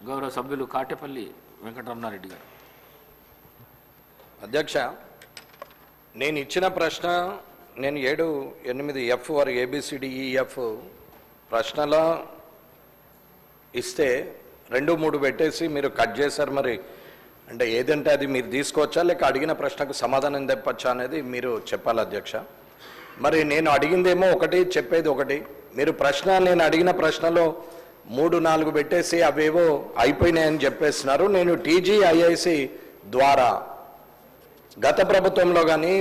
గౌరవ సభ్యులు కాటేపల్లి వెంకటరమణారెడ్డి గారు. అధ్యక్ష, నేను ఇచ్చిన ప్రశ్న నేను 7, 8 F వారు ABCDEF ప్రశ్నలో ఇస్తే 2, 3 పెట్టేసి మీరు కట్ చేశారు. మరి అంటే ఏదంటే అది మీరు తీసుకోవచ్చా లేక అడిగిన ప్రశ్నకు సమాధానం తెప్పచ్చా అనేది మీరు చెప్పాలి అధ్యక్ష. మరి నేను అడిగిందేమో ఒకటి, చెప్పేది ఒకటి. మీరు ప్రశ్న నేను అడిగిన ప్రశ్నలో 3, 4 పెట్టేసి అవేవో అయిపోయినాయని చెప్పేస్తున్నారు. నేను TGIIC ద్వారా గత ప్రభుత్వంలో కానీ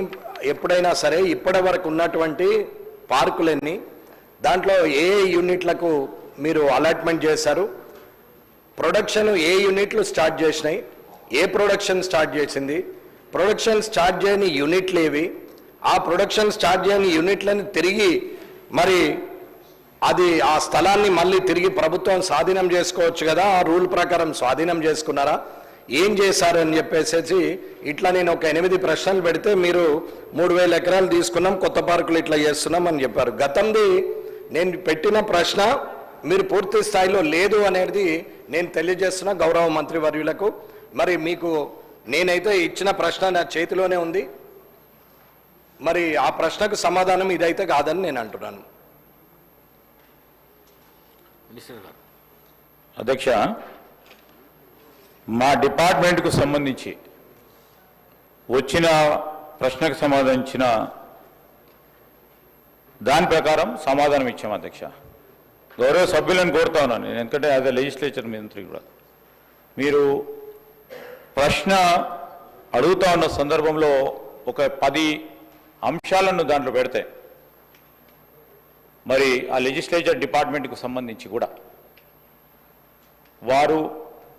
ఎప్పుడైనా సరే ఇప్పటి వరకు ఉన్నటువంటి పార్కులన్నీ దాంట్లో ఏ యూనిట్లకు మీరు అలాట్మెంట్ చేశారు, ప్రొడక్షన్ ఏ యూనిట్లు స్టార్ట్ చేసినాయి, ఏ ప్రొడక్షన్ స్టార్ట్ చేసింది, ప్రొడక్షన్ స్టార్ట్ చేయని యూనిట్లు ఏవి, ఆ ప్రొడక్షన్ స్టార్ట్ చేయని యూనిట్లను తిరిగి మరి అది ఆ స్థలాన్ని మళ్ళీ తిరిగి ప్రభుత్వం స్వాధీనం చేసుకోవచ్చు కదా, ఆ రూల్ ప్రకారం స్వాధీనం చేసుకున్నారా, ఏం చేశారని చెప్పేసి ఇట్లా నేను ఒక 8 ప్రశ్నలు పెడితే మీరు 3000 ఎకరాలు తీసుకున్నాం, కొత్త పార్కులు ఇట్లా చేస్తున్నాం అని చెప్పారు. గతంది నేను పెట్టిన ప్రశ్న మీరు పూర్తి స్థాయిలో లేదు అనేది నేను తెలియజేస్తున్నా గౌరవ మంత్రివర్యులకు. మరి మీకు నేనైతే ఇచ్చిన ప్రశ్న నా చేతిలోనే ఉంది. మరి ఆ ప్రశ్నకు సమాధానం ఇదైతే కాదని నేను అంటున్నాను. అధ్యక్ష, మా డిపార్ట్మెంట్కు సంబంధించి వచ్చిన ప్రశ్నకు సంబంధించిన దాని ప్రకారం సమాధానం ఇచ్చాము అధ్యక్ష. గౌరవ సభ్యులను కోరుతా ఉన్నాను నేను, ఎందుకంటే యాజ్ ఎ లెజిస్లేచర్ మంత్రి కూడా మీరు ప్రశ్న అడుగుతా ఉన్న సందర్భంలో ఒక 10 అంశాలను దాంట్లో పెడితే మరి ఆ లెజిస్లేచర్ డిపార్ట్మెంట్కు సంబంధించి కూడా వారు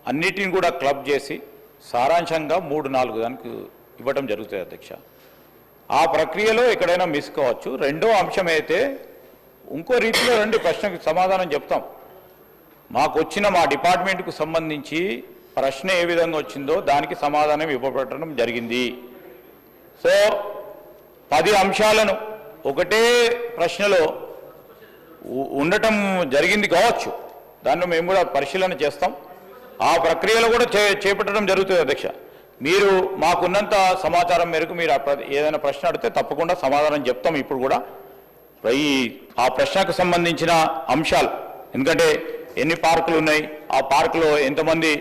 అన్నిటిని కూడా క్లబ్ చేసి సారాంశంగా 3, 4 దానికి ఇవ్వటం జరుగుతుంది అధ్యక్ష. ఆ ప్రక్రియలో ఎక్కడైనా మిస్ కావచ్చు. రెండో అంశం అయితే ఇంకో రీతిలో రండి, ప్రశ్నకు సమాధానం చెప్తాం. మాకు వచ్చిన మా డిపార్ట్మెంట్కు సంబంధించి ప్రశ్న ఏ విధంగా వచ్చిందో దానికి సమాధానం ఇవ్వబడటం జరిగింది. సో 10 అంశాలను ఒకటే ప్రశ్నలో ఉండటం జరిగింది కావచ్చు, దాన్ని మేము కూడా పరిశీలన చేస్తాం. ఆ ప్రక్రియలో కూడా చేపట్టడం జరుగుతుంది అధ్యక్ష. మీరు మాకున్నంత సమాచారం మేరకు మీరు ఏదైనా ప్రశ్న అడిగితే తప్పకుండా సమాధానం చెప్తాం. ఇప్పుడు కూడా ఆ ప్రశ్నకు సంబంధించిన అంశాలు, ఎందుకంటే ఎన్ని పార్కులు ఉన్నాయి, ఆ పార్కులో ఎంతమంది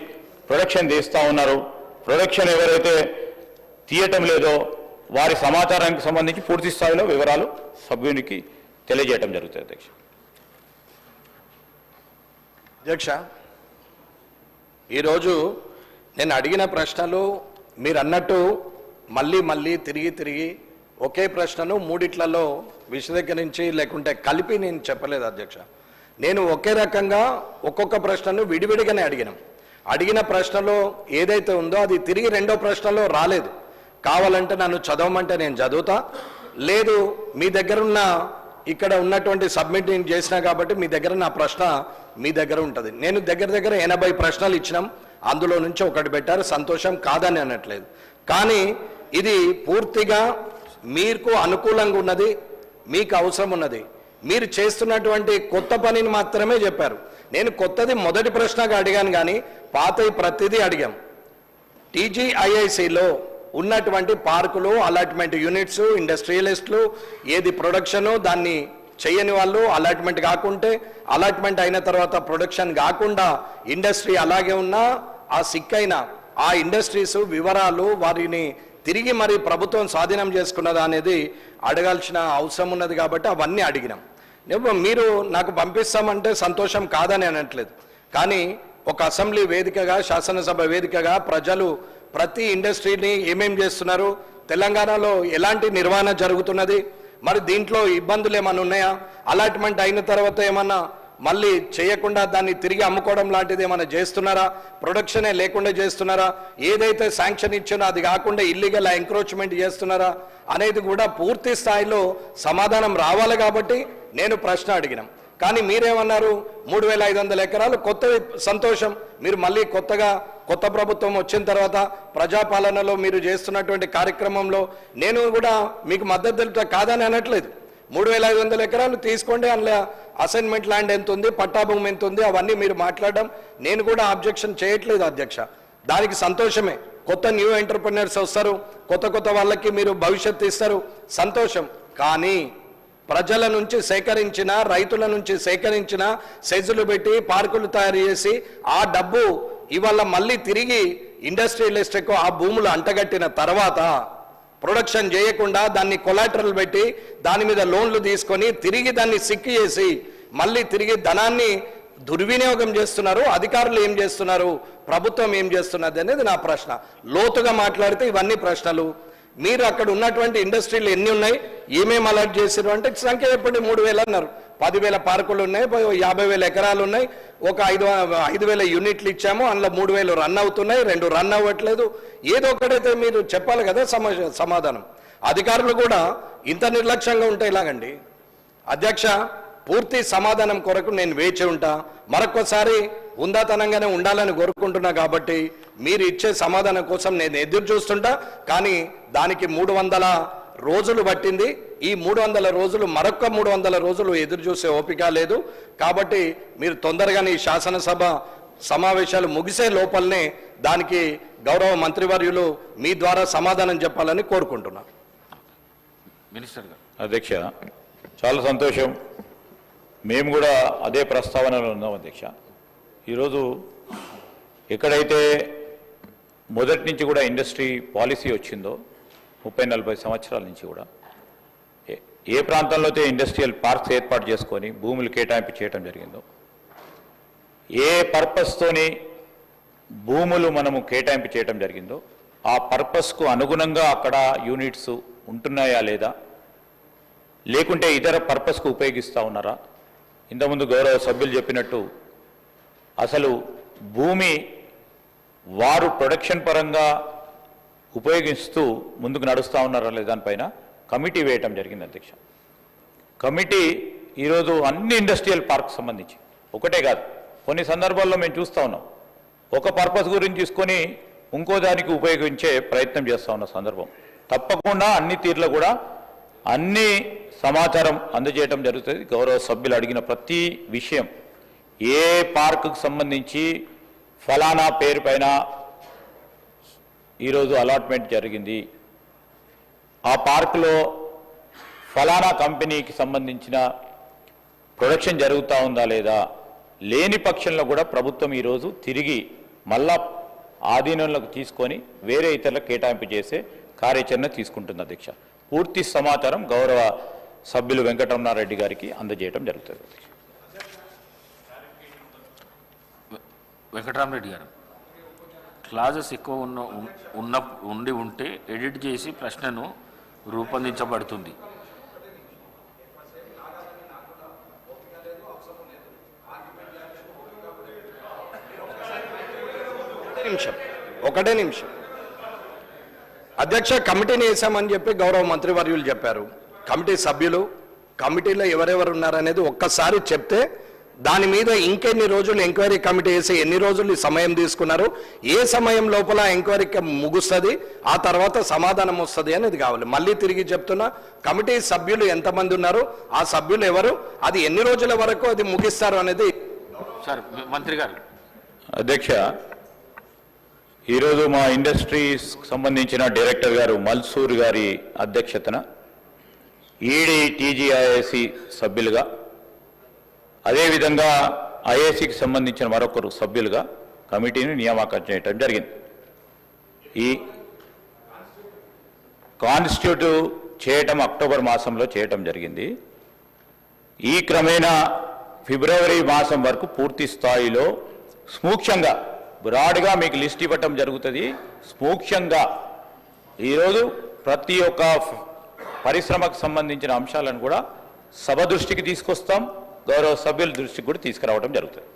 ప్రొడక్షన్ తీస్తూ ఉన్నారు, ప్రొడక్షన్ ఎవరైతే తీయటం లేదో వారి సమాచారానికి సంబంధించి పూర్తి స్థాయిలో వివరాలు సభ్యునికి తెలియజేయటం జరుగుతుంది అధ్యక్ష. అధ్యక్ష, ఈరోజు నేను అడిగిన ప్రశ్నలు మీరు అన్నట్టు మళ్ళీ తిరిగి ఒకే ప్రశ్నను 3 విశదీకరించి లేకుంటే కలిపి నేను చెప్పలేదు అధ్యక్ష. నేను ఒకే రకంగా ఒక్కొక్క ప్రశ్నను విడివిడిగానే అడిగిన ప్రశ్నలో ఏదైతే ఉందో అది తిరిగి రెండో ప్రశ్నలో రాలేదు. కావాలంటే నన్ను చదవమంటే నేను చదువుతా, లేదు మీ దగ్గర ఉన్న ఇక్కడ ఉన్నటువంటి సబ్మిట్ నేను చేసినా కాబట్టి మీ దగ్గర నా ప్రశ్న మీ దగ్గర ఉంటుంది. నేను దగ్గర 80 ప్రశ్నలు ఇచ్చినాం, అందులో నుంచి ఒకటి పెట్టారు, సంతోషం, కాదని అనట్లేదు. కానీ ఇది పూర్తిగా మీకు అనుకూలంగా ఉన్నది, మీకు అవసరం ఉన్నది, మీరు చేస్తున్నటువంటి కొత్త పనిని మాత్రమే చెప్పారు. నేను కొత్తది మొదటి ప్రశ్నగా అడిగాను కానీ పాతవి ప్రతిదీ అడిగాం. TGIICలో ఉన్నటువంటి పార్కులు, అలాట్మెంట్ యూనిట్స్, ఇండస్ట్రియలిస్టులు, ఏది ప్రొడక్షను దాన్ని చేయని వాళ్ళు, అలాట్మెంట్ కాకుంటే అలాట్మెంట్ అయిన తర్వాత ప్రొడక్షన్ కాకుండా ఇండస్ట్రీ అలాగే ఉన్నా ఆ సిక్కైన ఆ ఇండస్ట్రీస్ వివరాలు వారిని తిరిగి మరి ప్రభుత్వం స్వాధీనం చేసుకున్నదా అనేది అడగాల్సిన అవసరం ఉన్నది. కాబట్టి అవన్నీ అడిగినాం. మీరు నాకు పంపిస్తామంటే సంతోషం, కాదని అనట్లేదు. కానీ ఒక అసెంబ్లీ వేదికగా, శాసనసభ వేదికగా ప్రజలు ప్రతి ఇండస్ట్రీని ఏమేం చేస్తున్నారు, తెలంగాణలో ఎలాంటి నిర్వహణ జరుగుతున్నది, మరి దీంట్లో ఇబ్బందులు ఏమైనా ఉన్నాయా, అలాట్మెంట్ అయిన తర్వాత ఏమన్నా మళ్ళీ చేయకుండా దాన్ని తిరిగి అమ్ముకోవడం లాంటిది ఏమైనా చేస్తున్నారా, ప్రొడక్షనే లేకుండా చేస్తున్నారా, ఏదైతే శాంక్షన్ ఇచ్చినో అది కాకుండా ఇల్లీగల్ ఎంక్రోచ్మెంట్ చేస్తున్నారా అనేది కూడా పూర్తి స్థాయిలో సమాధానం రావాలి. కాబట్టి నేను ప్రశ్న అడిగినాం. కానీ మీరేమన్నారు, 3500 ఎకరాలు కొత్తవి, సంతోషం. మీరు మళ్ళీ కొత్త ప్రభుత్వం వచ్చిన తర్వాత ప్రజాపాలనలో మీరు చేస్తున్నటువంటి కార్యక్రమంలో నేను కూడా మీకు మద్దతు తెలుపుతా, కాదని అనట్లేదు. 3,500 ఎకరాలు తీసుకోండి, అందులో అసైన్మెంట్ ల్యాండ్ ఎంత ఉంది, పట్టాభూమి ఎంత ఉంది, అవన్నీ మీరు మాట్లాడడం నేను కూడా ఆబ్జెక్షన్ చేయట్లేదు అధ్యక్ష. దానికి సంతోషమే. కొత్త న్యూ ఎంటర్‌ప్రెన్యూర్స్ వస్తారు, కొత్త వాళ్ళకి మీరు భవిష్యత్తు ఇస్తారు, సంతోషం. కానీ ప్రజల నుంచి సేకరించిన, రైతుల నుంచి సేకరించిన సెజులు పెట్టి పార్కులు తయారు చేసి ఆ డబ్బు ఇవాళ మళ్ళీ తిరిగి ఇండస్ట్రియలిస్ట్కు ఆ భూములు అంటగట్టిన తర్వాత ప్రొడక్షన్ చేయకుండా దాన్ని కొలాటరల్ పెట్టి దాని మీద లోన్లు తీసుకొని తిరిగి దాన్ని సిక్కు చేసి మళ్ళీ తిరిగి ధనాన్ని దుర్వినియోగం చేస్తున్నారు. అధికారులు ఏం చేస్తున్నారు, ప్రభుత్వం ఏం చేస్తున్నది అనేది నా ప్రశ్న. లోతుగా మాట్లాడితే ఇవన్నీ ప్రశ్నలు. మీరు అక్కడ ఉన్నటువంటి ఇండస్ట్రీలు ఎన్ని ఉన్నాయి, ఏమేమి అలర్ట్ చేశారు అంటే సంఖ్య చెప్పండి. 3,000 అన్నారు, 10,000 పార్కులు ఉన్నాయి, 50,000 ఎకరాలు ఉన్నాయి, ఒక 5,000 యూనిట్లు ఇచ్చాము, అందులో 3,000 రన్ అవుతున్నాయి, 2 రన్ అవ్వట్లేదు. ఏదో ఒకటైతే మీరు చెప్పాలి కదా సమాధానం. అధికారులు కూడా ఇంత నిర్లక్ష్యంగా ఉంటే ఇలాగండి అధ్యక్ష. పూర్తి సమాధానం కొరకు నేను వేచి ఉంటా. మరొకసారి ఉందాతనంగానే ఉండాలని కోరుకుంటున్నా. కాబట్టి మీరు ఇచ్చే సమాధానం కోసం నేను ఎదురు చూస్తుంటా. కానీ దానికి 300 రోజులు పట్టింది. ఈ 300 రోజులు మరొక 300 రోజులు ఎదురు చూసే ఓపిక లేదు. కాబట్టి మీరు తొందరగానే ఈ శాసనసభ సమావేశాలు ముగిసే లోపలనే దానికి గౌరవ మంత్రివర్యులు మీ ద్వారా సమాధానం చెప్పాలని కోరుకుంటున్నా. మినిస్టర్ గారు. అధ్యక్ష, చాలా సంతోషం. మేము కూడా అదే ప్రస్తావనలో ఉన్నాం అధ్యక్ష. ఈరోజు ఎక్కడైతే మొదటి నుంచి కూడా ఇండస్ట్రీ పాలసీ వచ్చిందో 30-40 సంవత్సరాల నుంచి కూడా ఏ ప్రాంతంలో అయితే ఇండస్ట్రియల్ పార్క్స్ ఏర్పాటు చేసుకొని భూములు కేటాయింపు చేయడం జరిగిందో, ఏ పర్పస్తోని భూములు మనము కేటాయింపు చేయడం జరిగిందో ఆ పర్పస్కు అనుగుణంగా అక్కడ యూనిట్స్ ఉంటున్నాయా లేదా, లేకుంటే ఇతర పర్పస్కు ఉపయోగిస్తూ ఉన్నారా. ఇంతకుముందు గౌరవ సభ్యులు చెప్పినట్టు అసలు భూమి వారు ప్రొడక్షన్ పరంగా ఉపయోగిస్తూ ముందుకు నడుస్తూ ఉన్నారా లేదా దానిపైన కమిటీ వేయటం జరిగింది అధ్యక్ష. కమిటీ ఈరోజు అన్ని ఇండస్ట్రియల్ పార్క్ సంబంధించి ఒకటే కాదు, కొన్ని సందర్భాల్లో మేము చూస్తూ ఉన్నాం ఒక పర్పస్ గురించి తీసుకొని ఇంకో దానికి ఉపయోగించే ప్రయత్నం చేస్తూ ఉన్న సందర్భం. తప్పకుండా అన్ని తీర్లు కూడా అన్ని సమాచారం అందజేయడం జరుగుతుంది. గౌరవ సభ్యులు అడిగిన ప్రతి విషయం, ఏ పార్కుకు సంబంధించి ఫలానా పేరు పైన ఈరోజు అలాట్మెంట్ జరిగింది, ఆ పార్కులో ఫలానా కంపెనీకి సంబంధించిన ప్రొడక్షన్ జరుగుతూ ఉందా లేదా, లేని పక్షంలో కూడా ప్రభుత్వం ఈరోజు తిరిగి మళ్ళా ఆధీనంలోకి తీసుకొని వేరే ఇతరులకు కేటాయింపు చేసే కార్యాచరణ తీసుకుంటుంది అధ్యక్ష. పూర్తి సమాచారం గౌరవ సభ్యులు వెంకటరమణారెడ్డి గారికి అందజేయడం జరుగుతుంది. వెంకటరామరెడ్డి గారు, క్లాజెస్ ఎక్కువ ఉండి ఉంటే ఎడిట్ చేసి ప్రశ్నను రూపొందించబడుతుంది. ఒకటే నిమిషం అధ్యక్ష. కమిటీని వేసామని చెప్పి గౌరవ మంత్రివర్యులు చెప్పారు. కమిటీ సభ్యులు, కమిటీలో ఎవరెవరు ఉన్నారనేది ఒక్కసారి చెప్తే దాని మీద ఇంకెన్ని రోజులు ఎంక్వైరీ కమిటీ వేసి ఎన్ని రోజులు సమయం తీసుకున్నారు, ఏ సమయం లోపల ఎంక్వైరీకి ముగుస్తుంది, ఆ తర్వాత సమాధానం వస్తుంది అనేది కావాలి. మళ్ళీ తిరిగి చెప్తున్నా, కమిటీ సభ్యులు ఎంతమంది ఉన్నారు, ఆ సభ్యులు ఎవరు, అది ఎన్ని రోజుల వరకు అది ముగిస్తారు అనేది. సార్ మంత్రి గారు. అధ్యక్ష, ఈరోజు మా ఇండస్ట్రీస్ సంబంధించిన డైరెక్టర్ గారు మల్సూర్ గారి అధ్యక్షతన ఈడీ టీజీఐఏసీ సభ్యులుగా, అదేవిధంగా ఐఏసీకి సంబంధించిన మరొకరు సభ్యులుగా కమిటీని నియామకం చేయడం జరిగింది. ఈ కాన్స్టిట్యూట్ చేయటం అక్టోబర్ మాసంలో చేయటం జరిగింది. ఈ క్రమేణా ఫిబ్రవరి మాసం వరకు పూర్తి స్థాయిలో సూక్ష్మంగా బ్రాడ్గా మీకు లిస్ట్ ఇవ్వటం జరుగుతుంది. సూక్ష్మంగా ఈరోజు ప్రతి ఒక్క పరిశ్రమకు సంబంధించిన అంశాలను కూడా సభ దృష్టికి తీసుకొస్తాం, గౌరవ సభ్యుల దృష్టికి కూడా తీసుకురావడం జరుగుతుంది.